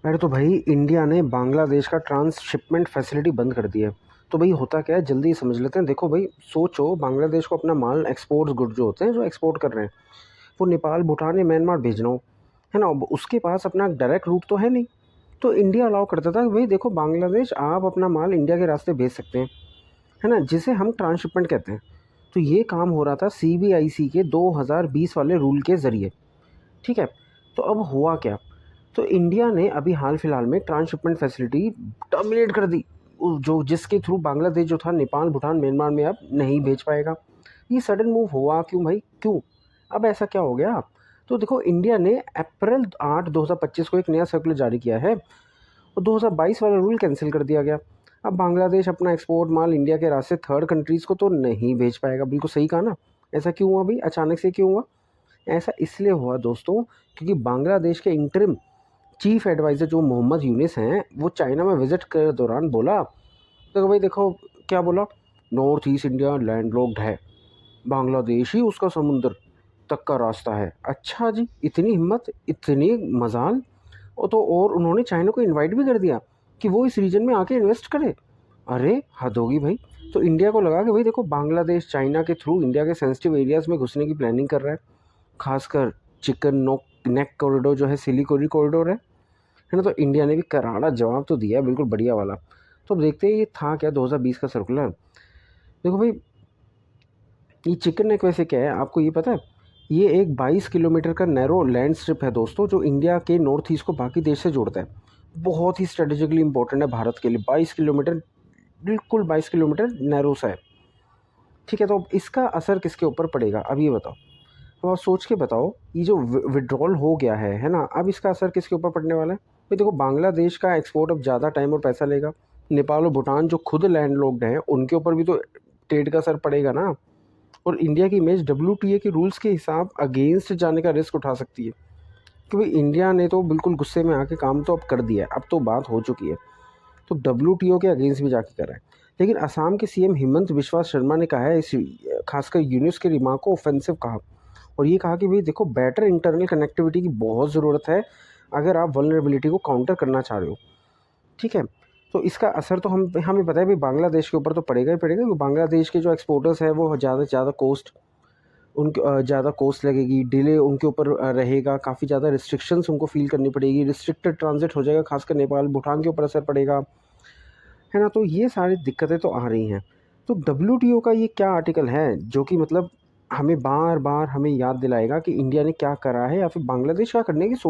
अरे तो भाई इंडिया ने बांग्लादेश का ट्रांसशिपमेंट फैसिलिटी बंद कर दी है। तो भाई होता क्या है, जल्दी समझ लेते हैं। देखो भाई, सोचो बांग्लादेश को अपना माल, एक्सपोर्ट्स गुड जो होते हैं, जो एक्सपोर्ट कर रहे हैं, वो नेपाल, भूटान या म्यांमार भेजना हो, है ना। अब उसके पास अपना डायरेक्ट रूट तो है नहीं। तो इंडिया अलाउ करता था कि भाई देखो बांग्लादेश, आप अपना माल इंडिया के रास्ते भेज सकते हैं, है ना, जिसे हम ट्रांसशिपमेंट कहते हैं। तो ये काम हो रहा था सीबीआईसी के 2020 वाले रूल के ज़रिए। ठीक है। तो अब हुआ क्या, तो इंडिया ने अभी हाल फिलहाल में ट्रांसशिपमेंट फैसिलिटी टर्मिनेट कर दी, जो जिसके थ्रू बांग्लादेश जो था नेपाल, भूटान, म्यांमार में अब नहीं भेज पाएगा। ये सडन मूव हुआ क्यों भाई, क्यों? अब ऐसा क्या हो गया? तो देखो, इंडिया ने अप्रैल 8 2025 को एक नया सर्कुलर जारी किया है और 2022 वाला रूल कैंसिल कर दिया गया। अब बांग्लादेश अपना एक्सपोर्ट माल इंडिया के रास्ते थर्ड कंट्रीज़ को तो नहीं भेज पाएगा। बिल्कुल सही कहा ना। ऐसा क्यों हुआ भाई, अचानक से क्यों हुआ? ऐसा इसलिए हुआ दोस्तों, क्योंकि बांग्लादेश के इंटरिम चीफ एडवाइज़र जो मोहम्मद यूनिस हैं, वो चाइना में विज़िट के दौरान बोला, तो भाई देखो क्या बोला, नॉर्थ ईस्ट इंडिया लैंडलॉक्ड है, बांग्लादेश ही उसका समुंदर तक का रास्ता है। अच्छा जी, इतनी हिम्मत, इतनी मजाल। और उन्होंने चाइना को इनवाइट भी कर दिया कि वो इस रीजन में आके इन्वेस्ट करे। अरे हद होगी भाई। तो इंडिया को लगा कि भाई देखो, बांग्लादेश चाइना के थ्रू इंडिया के सेंसिटिव एरियाज़ में घुसने की प्लानिंग कर रहा है, खासकर चिकन नोक नेक कॉरिडोर जो है, सिलिकोरी कॉरिडोर है ना। तो इंडिया ने भी करारा जवाब तो दिया है, बिल्कुल बढ़िया वाला। तो अब देखते हैं ये था क्या 2020 का सर्कुलर। देखो भाई, ये चिकन नेक वैसे क्या है, आपको ये पता है? ये एक 22 किलोमीटर का नैरो लैंड स्ट्रिप है दोस्तों, जो इंडिया के नॉर्थ ईस्ट को बाकी देश से जोड़ता है। बहुत ही स्ट्रेटेजिकली इंपॉर्टेंट है भारत के लिए। 22 किलोमीटर, बिल्कुल 22 किलोमीटर नैरो सा है। ठीक है। तो अब इसका असर किसके ऊपर पड़ेगा, अब ये बताओ। तो आप सोच के बताओ, ये जो विड्रॉल हो गया है ना, अब इसका असर किसके ऊपर पड़ने वाला है? भाई देखो, बांग्लादेश का एक्सपोर्ट अब ज़्यादा टाइम और पैसा लेगा। नेपाल और भूटान जो खुद लैंडलॉक्ड हैं, उनके ऊपर भी तो ट्रेड का असर पड़ेगा ना। और इंडिया की इमेज डब्ल्यूटीए के रूल्स के हिसाब अगेंस्ट जाने का रिस्क उठा सकती है। क्योंकि इंडिया ने तो बिल्कुल गुस्से में आके काम तो अब कर दिया है, अब तो बात हो चुकी है। तो डब्ल्यूटीओ के अगेंस्ट भी जाके कर रहा है। लेकिन असम के सीएम हिमंत बिस्वा शर्मा ने कहा है, इस खासकर यूनिस के रिमार्क को ऑफेंसिव कहा। और ये कहा कि भाई देखो, बेटर इंटरनल कनेक्टिविटी की बहुत ज़रूरत है अगर आप वल्नरेबिलिटी को काउंटर करना चाह रहे हो। ठीक है। तो इसका असर तो हम हमें पता है भाई, बांग्लादेश के ऊपर तो पड़ेगा ही पड़ेगा, क्योंकि बांग्लादेश के जो एक्सपोर्टर्स हैं वो ज़्यादा से ज़्यादा कॉस्ट, उनकी ज़्यादा कॉस्ट लगेगी, डिले उनके ऊपर रहेगा, काफ़ी ज़्यादा रिस्ट्रिक्शंस उनको फ़ील करनी पड़ेगी, रिस्ट्रिक्टेड ट्रांजिट हो जाएगा, खासकर नेपाल भूटान के ऊपर असर पड़ेगा, है ना। तो ये सारी दिक्कतें तो आ रही हैं। तो डब्ल्यूटीओ का ये क्या आर्टिकल है जो कि मतलब हमें बार बार हमें याद दिलाएगा कि इंडिया ने क्या करा है या फिर बांग्लादेश क्या करने की सोच